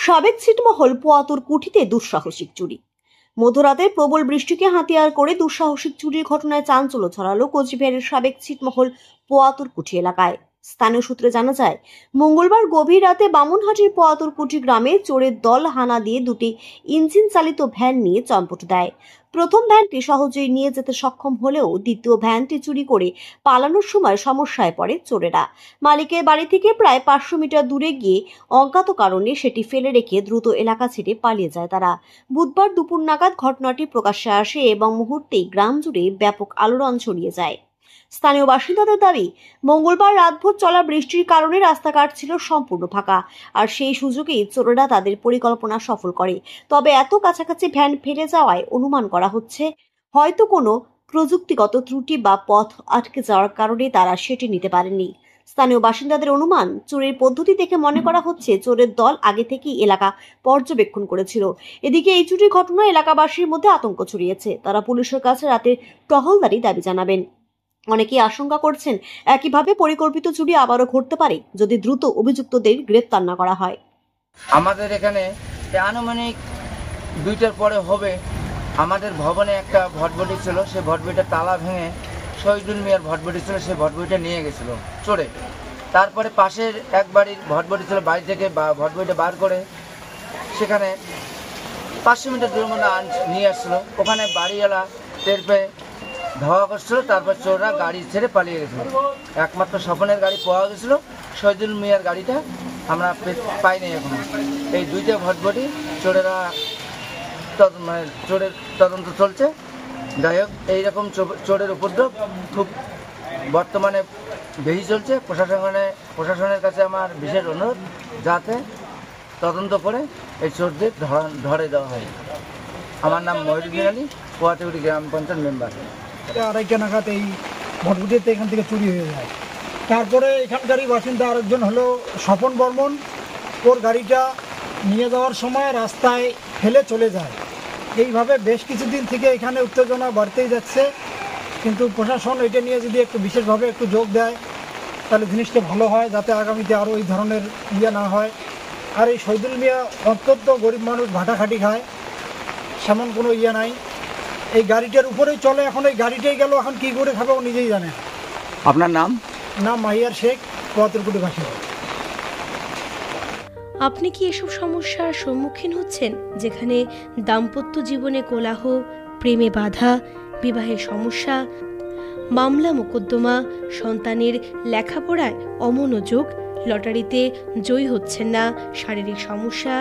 সাবেক ছিটমহল পোয়াতুর কুঠিতে দুঃসাহসিক চুরি। মধ্যরাতে প্রবল বৃষ্টিকে হাতিয়ার করে দুঃসাহসিক চুরির ঘটনায় চাঞ্চল্য ছড়ালো কোচবিহারের সাবেক ছিটমহল পোয়াতুর কুঠি এলাকায়। স্থানীয় সূত্রে জানা যায়, মঙ্গলবার গভীর রাতে বামুনহাটির পোয়াতুর কুঠি গ্রামে চোরের দল হানা দিয়ে দুটি ইঞ্জিন চালিত ভ্যান নিয়ে চম্পট দেয়। প্রথম ভ্যানটি সহজেই নিয়ে যেতে সক্ষম হলেও দ্বিতীয় ভ্যানটি চুরি করে পালানোর সময় সমস্যায় পড়ে চোরেরা। মালিকের বাড়ি থেকে প্রায় 500 মিটার দূরে গিয়ে অজ্ঞাত কারণে সেটি ফেলে রেখে দ্রুত এলাকা ছেড়ে পালিয়ে যায় তারা। বুধবার দুপুর নাগাদ ঘটনাটি প্রকাশ্যে আসে এবং মুহূর্তেই গ্রাম জুড়ে ব্যাপক আলোড়ন ছড়িয়ে যায়। স্থানীয় বাসিন্দাদের দাবি, মঙ্গলবার রাতভর চলা বৃষ্টির কারণে রাস্তাঘাট ছিল সম্পূর্ণ ফাঁকা, আর সেই সুযোগেই চোরেরা তাদের পরিকল্পনা সফল করে। তবে এত কাছাকাছি ভ্যান ফেলে যাওয়ায় অনুমান করা হচ্ছে হয়তো কোনো প্রযুক্তিগত ত্রুটি বা পথ আটকে যাওয়ার কারণে তারা সেটি নিতে পারেননি। স্থানীয় বাসিন্দাদের অনুমান, চোরের পদ্ধতি দেখে মনে করা হচ্ছে চোরের দল আগে থেকেই এলাকা পর্যবেক্ষণ করেছিল। এদিকে এই চুরির ঘটনায় এলাকাবাসীর মধ্যে আতঙ্ক ছড়িয়েছে। তারা পুলিশের কাছে রাতে টহলদারি দাবি জানাবেন। অনেকেই আশঙ্কা করছেন একইভাবে পরিকল্পিত চুরি আবারও ঘটতে পারে যদি দ্রুত অভিযুক্তদের গ্রেফতার না করা হয়। আমাদের এখানে আনুমানিক 2টার পরে হবে। আমাদের ভবনে একটা ভটভটি ছিল, সেই ভটভটিটা তালা ভেঙে শহীদুল মিয়ার ভটভটি ছিল, সেই ভটভটিটা নিয়ে গেছিল চোরে। তারপরে পাশের এক বাড়ির ভটভটি ছিল, বাড়ি থেকে ভটভটিটা বার করে সেখানে 500 মিটার দূরের মধ্যে নিয়ে আসছিল। ওখানে বাড়িওয়ালা টের পেয়ে ধাওয়া করছিল, তারপর চোররা গাড়ি ছেড়ে পালিয়ে গেছিল। একমাত্র স্বপনের গাড়ি পাওয়া গেছিলো, শহীদুল মিয়ার গাড়িটা আমরা পাইনি এখনো। এই 2টা ভটভটি চোরেরা চোরের তদন্ত চলছে। যাই হোক, এইরকম চোরের উপদ্রব খুব বর্তমানে বেশি চলছে। প্রশাসনের কাছে আমার বিশেষ অনুরোধ, যাতে তদন্ত করে এই চোরদের ধরে দেওয়া হয়। আমার নাম মহিউদ্দিন আলী, পোয়াতুকুটি গ্রাম পঞ্চায়েত মেম্বার। 2:30 নাগাদ এই ভটভটিতে এখান থেকে চুরি হয়ে যায়। তারপরে এখানকারই বাসিন্দা আরেকজন হলো স্বপন বর্মন, ওর গাড়িটা নিয়ে যাওয়ার সময় রাস্তায় ফেলে চলে যায়। এইভাবে বেশ কিছুদিন থেকে এখানে উত্তেজনা বাড়তেই যাচ্ছে, কিন্তু প্রশাসন এটা নিয়ে যদি একটু বিশেষভাবে একটু যোগ দেয় তাহলে জিনিসটা ভালো হয়, যাতে আগামীতে আরও এই ধরনের না হয়। আর এই শহীদুল মিয়া অত্যন্ত গরিব মানুষ, ভাটাখাটি খায়, সেমন কোনো নাই। এই গাড়িটার উপরেই চলে, এখন এই গাড়িটাই গেল, এখন কি করে খাবে ও নিজেই জানে। আপনার নাম? মাহিয়ার শেখ, পোয়াতুকুটি বাসিন্দা। আপনি কি এসব সমস্যার সম্মুখীন হচ্ছেন, যেখানে দাম্পত্য জীবনে কোলাহল, প্রেমে বাধা, বিবাহের সমস্যা, মামলা মোকদ্দমা, সন্তানের লেখাপড়ায় অমনোযোগ, লটারিতে জয়ী হচ্ছেন না, শারীরিক সমস্যা,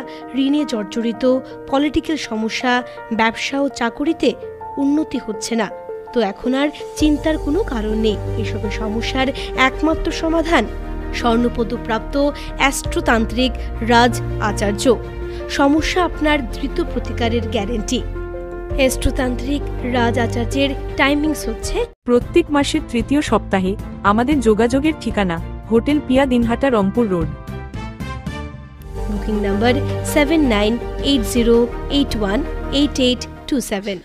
ঋণে জর্জরিত, পলিটিক্যাল সমস্যা, ব্যবসা ও চাকুরিতে উন্নতি হচ্ছে না? তো এখন আর চিন্তার কোনো কারণ নেই। এসবের সমস্যার একমাত্র সমাধান স্বর্ণপদকপ্রাপ্ত অ্যাস্ট্রোতান্ত্রিক রাজ আচার্য। সমস্যা আপনার দ্রুত প্রতিকারের গ্যারেন্টি। অ্যাস্ট্রোতান্ত্রিক রাজ আচার্যের টাইমিংস হচ্ছে প্রত্যেক মাসের 3য় সপ্তাহে। আমাদের যোগাযোগের ঠিকানা hotel Piya, Dinhata, Rangpur road. Booking number 7980818827।